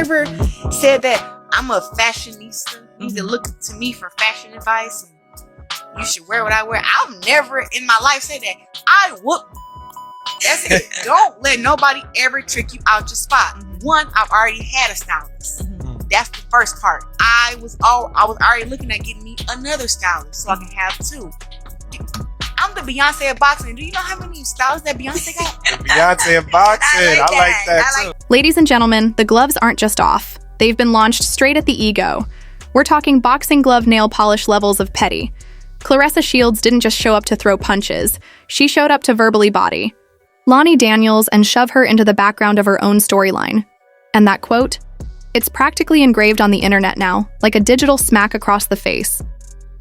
never said that I'm a fashionista. You need to look to me for fashion advice. And you should wear what I wear. I've never in my life said that. I whoop. That's it. Don't let nobody ever trick you out your spot. One, I've already had a stylist. That's the first part. I was already looking at getting me another stylist so I can have two. I'm the Beyonce of boxing. Do you know how many stylists that Beyonce got? Beyonce of boxing. I like that too. Ladies and gentlemen, the gloves aren't just off. They've been launched straight at the ego. We're talking boxing glove nail polish levels of petty. Claressa Shields didn't just show up to throw punches. She showed up to verbally body Lani Daniels and shove her into the background of her own storyline. And that quote? It's practically engraved on the internet now, like a digital smack across the face.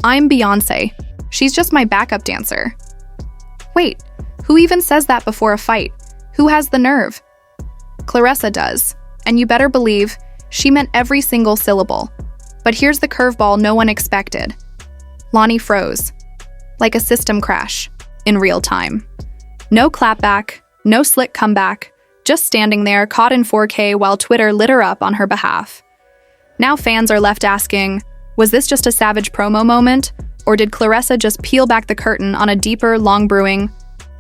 I'm Beyonce. She's just my backup dancer. Wait, who even says that before a fight? Who has the nerve? Claressa does, and you better believe she meant every single syllable. But here's the curveball no one expected. Lani froze, like a system crash, in real time. No clapback, no slick comeback, just standing there caught in 4K while Twitter lit her up on her behalf. Now fans are left asking, was this just a savage promo moment? Or did Claressa just peel back the curtain on a deeper, long-brewing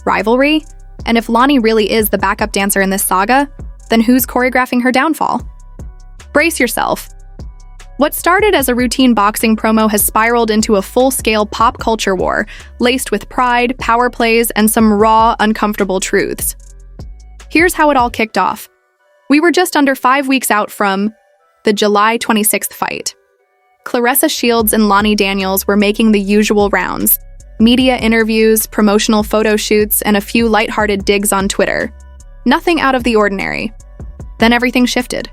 rivalry? And if Lani really is the backup dancer in this saga, then who's choreographing her downfall? Brace yourself. What started as a routine boxing promo has spiraled into a full-scale pop culture war, laced with pride, power plays, and some raw, uncomfortable truths. Here's how it all kicked off. We were just under 5 weeks out from the July 26th fight. Claressa Shields and Lani Daniels were making the usual rounds. Media interviews, promotional photo shoots, and a few lighthearted digs on Twitter. Nothing out of the ordinary. Then everything shifted.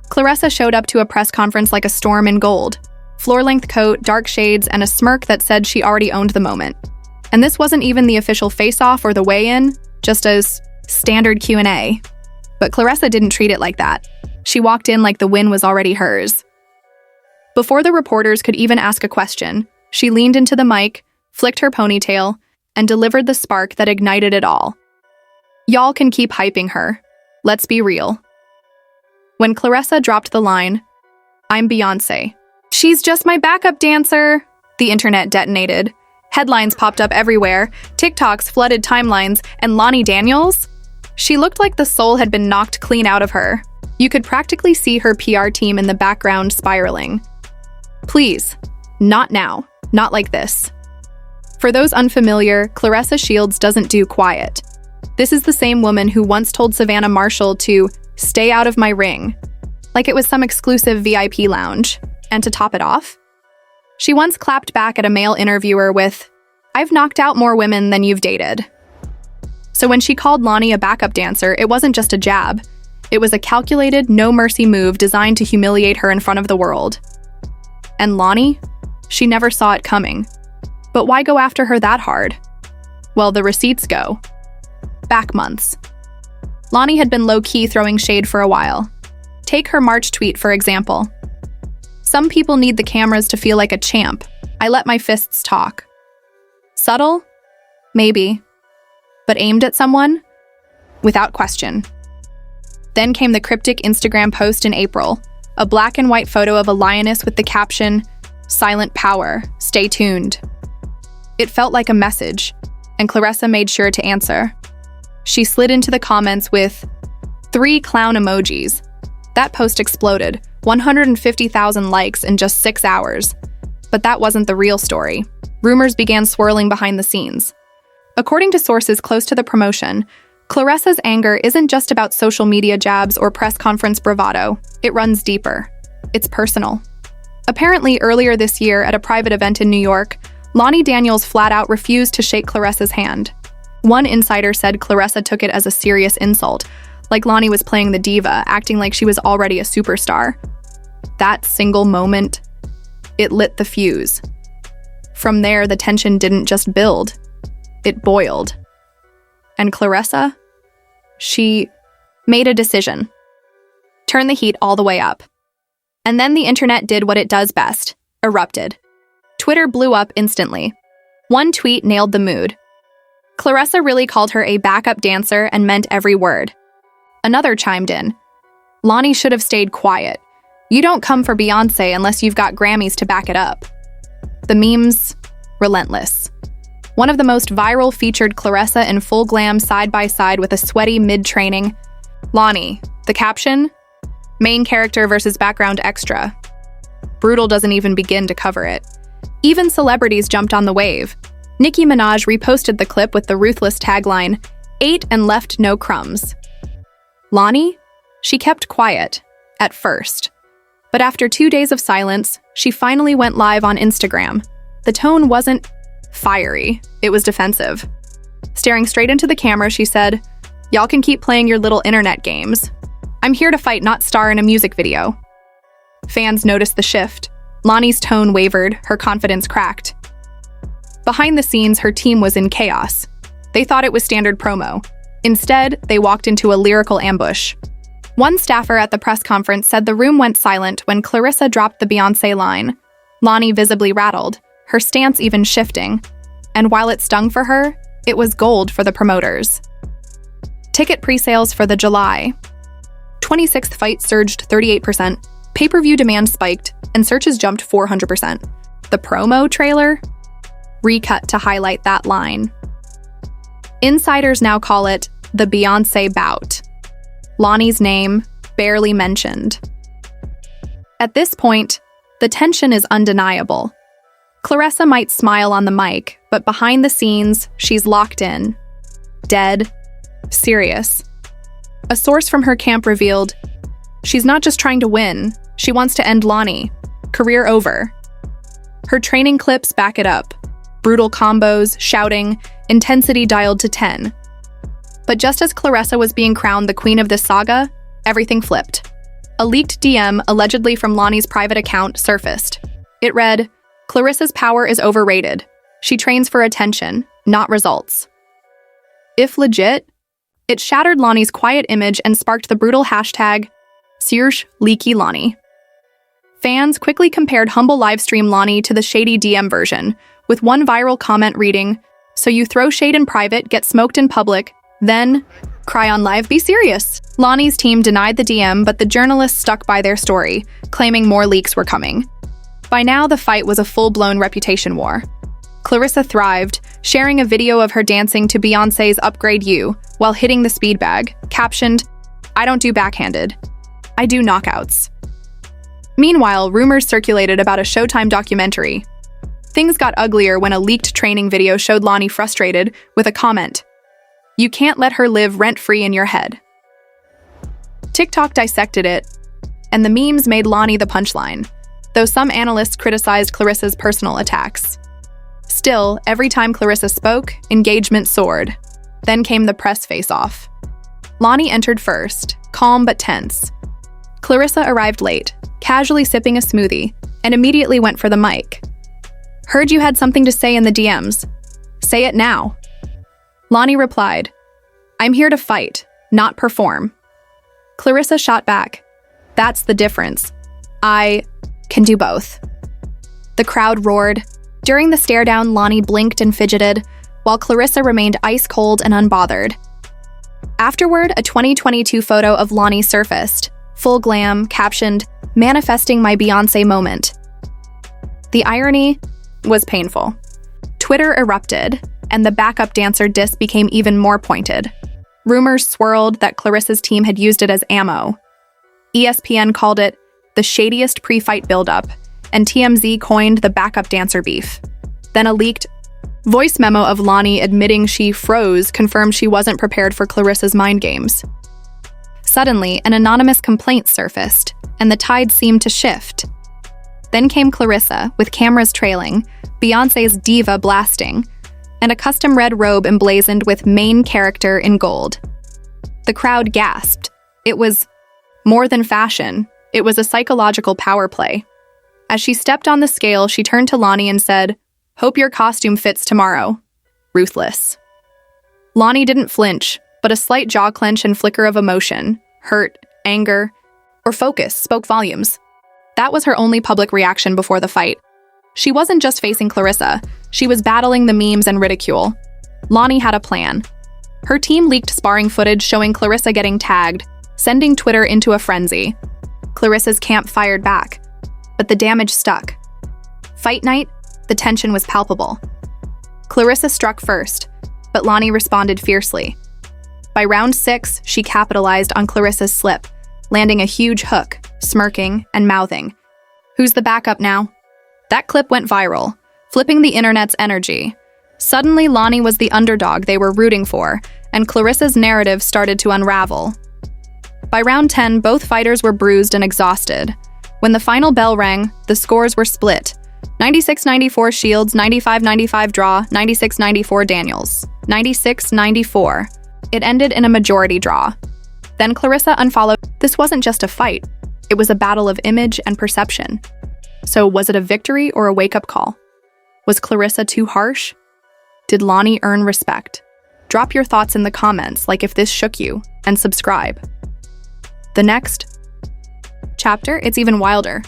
Claressa showed up to a press conference like a storm in gold. Floor-length coat, dark shades, and a smirk that said she already owned the moment. And this wasn't even the official face-off or the weigh-in, just as standard Q&A. But Claressa didn't treat it like that. She walked in like the win was already hers. Before the reporters could even ask a question, she leaned into the mic, flicked her ponytail, and delivered the spark that ignited it all. Y'all can keep hyping her. Let's be real. When Claressa dropped the line, I'm Beyonce. She's just my backup dancer. The internet detonated. Headlines popped up everywhere, TikToks flooded timelines, and Lani Daniels? She looked like the soul had been knocked clean out of her. You could practically see her PR team in the background spiraling. Please, not now, not like this. For those unfamiliar, Claressa Shields doesn't do quiet. This is the same woman who once told Savannah Marshall to stay out of my ring, like it was some exclusive VIP lounge. And to top it off, she once clapped back at a male interviewer with, I've knocked out more women than you've dated. So when she called Lani a backup dancer, it wasn't just a jab. It was a calculated, no-mercy move designed to humiliate her in front of the world. And Lani? She never saw it coming. But why go after her that hard? Well, the receipts go back months. Lani had been low-key throwing shade for a while. Take her March tweet, for example. Some people need the cameras to feel like a champ. I let my fists talk. Subtle? Maybe. But aimed at someone? Without question. Then came the cryptic Instagram post in April, a black and white photo of a lioness with the caption, Silent Power, stay tuned. It felt like a message, and Claressa made sure to answer. She slid into the comments with 3 clown emojis. That post exploded, 150,000 likes in just 6 hours. But that wasn't the real story. Rumors began swirling behind the scenes. According to sources close to the promotion, Claressa's anger isn't just about social media jabs or press conference bravado. It runs deeper. It's personal. Apparently, earlier this year at a private event in New York, Lani Daniels flat out refused to shake Claressa's hand. One insider said Claressa took it as a serious insult, like Lani was playing the diva, acting like she was already a superstar. That single moment, it lit the fuse. From there, the tension didn't just build, it boiled. And Claressa? She made a decision. Turn the heat all the way up. And then the internet did what it does best, erupted. Twitter blew up instantly. One tweet nailed the mood. Claressa really called her a backup dancer and meant every word. Another chimed in. Lani should have stayed quiet. You don't come for Beyonce unless you've got Grammys to back it up. The memes, relentless. One of the most viral featured Claressa in full glam side-by-side with a sweaty mid-training. Lani, the caption? Main character versus background extra. Brutal doesn't even begin to cover it. Even celebrities jumped on the wave. Nicki Minaj reposted the clip with the ruthless tagline, "Ate and left no crumbs." Lani? She kept quiet, at first. But after 2 days of silence, she finally went live on Instagram. The tone wasn't fiery, it was defensive. Staring straight into the camera, she said, "Y'all can keep playing your little internet games. I'm here to fight, not star in a music video." Fans noticed the shift. Lani's tone wavered, her confidence cracked. Behind the scenes, her team was in chaos. They thought it was standard promo. Instead, they walked into a lyrical ambush. One staffer at the press conference said the room went silent when Claressa dropped the Beyonce line. Lani visibly rattled, her stance even shifting. And while it stung for her, it was gold for the promoters. Ticket pre-sales for the July 26th fight surged 38%, pay-per-view demand spiked, and searches jumped 400%. The promo trailer? Recut to highlight that line. Insiders now call it the Beyonce bout. Lani's name barely mentioned. At this point, the tension is undeniable. Claressa might smile on the mic, but behind the scenes, she's locked in. Dead. Serious. A source from her camp revealed, she's not just trying to win, she wants to end Lani. Career over. Her training clips back it up. Brutal combos, shouting, intensity dialed to 10. But just as Claressa was being crowned the queen of this saga, everything flipped. A leaked DM, allegedly from Lani's private account, surfaced. It read, "Claressa's power is overrated. She trains for attention, not results." If legit, it shattered Lani's quiet image and sparked the brutal hashtag #SearchLeakyLani. Fans quickly compared humble livestream Lani to the shady DM version, with one viral comment reading, "So you throw shade in private, get smoked in public, then cry on live, be serious." Lani's team denied the DM, but the journalists stuck by their story, claiming more leaks were coming. By now, the fight was a full-blown reputation war. Claressa thrived, sharing a video of her dancing to Beyonce's Upgrade You while hitting the speed bag, captioned, "I don't do backhanded. I do knockouts." Meanwhile, rumors circulated about a Showtime documentary. Things got uglier when a leaked training video showed Lani frustrated with a comment, "You can't let her live rent-free in your head." TikTok dissected it, and the memes made Lani the punchline, though some analysts criticized Claressa's personal attacks. Still, every time Claressa spoke, engagement soared. Then came the press face-off. Lani entered first, calm but tense. Claressa arrived late, casually sipping a smoothie, and immediately went for the mic. "Heard you had something to say in the DMs. Say it now." Lani replied, "I'm here to fight, not perform." Claressa shot back, "That's the difference. I can do both." The crowd roared. During the stare-down, Lani blinked and fidgeted, while Claressa remained ice-cold and unbothered. Afterward, a 2022 photo of Lani surfaced, full glam, captioned, "Manifesting my Beyonce moment." The irony was painful. Twitter erupted, and the backup dancer diss became even more pointed. Rumors swirled that Claressa's team had used it as ammo. ESPN called it the shadiest pre-fight buildup, and TMZ coined the backup dancer beef. Then a leaked voice memo of Lani admitting she froze confirmed she wasn't prepared for Claressa's mind games. Suddenly, an anonymous complaint surfaced, and the tide seemed to shift. Then came Claressa, with cameras trailing, Beyonce's diva blasting, and a custom red robe emblazoned with main character in gold. The crowd gasped. It was more than fashion. It was a psychological power play. As she stepped on the scale, she turned to Lani and said, "Hope your costume fits tomorrow." Ruthless. Lani didn't flinch, but a slight jaw clench and flicker of emotion, hurt, anger, or focus spoke volumes. That was her only public reaction before the fight. She wasn't just facing Claressa, she was battling the memes and ridicule. Lani had a plan. Her team leaked sparring footage showing Claressa getting tagged, sending Twitter into a frenzy. Clarissa's camp fired back, but the damage stuck. Fight night, the tension was palpable. Claressa struck first, but Lani responded fiercely. By round 6, she capitalized on Clarissa's slip, landing a huge hook, smirking and mouthing, "Who's the backup now?" That clip went viral, flipping the internet's energy. Suddenly, Lani was the underdog they were rooting for, and Clarissa's narrative started to unravel. By round 10, both fighters were bruised and exhausted. When the final bell rang, the scores were split. 96-94 Shields, 95-95 draw, 96-94 Daniels. 96-94. It ended in a majority draw. Then Claressa unfollowed. This wasn't just a fight. It was a battle of image and perception. So was it a victory or a wake-up call? Was Claressa too harsh? Did Lani earn respect? Drop your thoughts in the comments, like if this shook you, and subscribe. The next chapter, it's even wilder.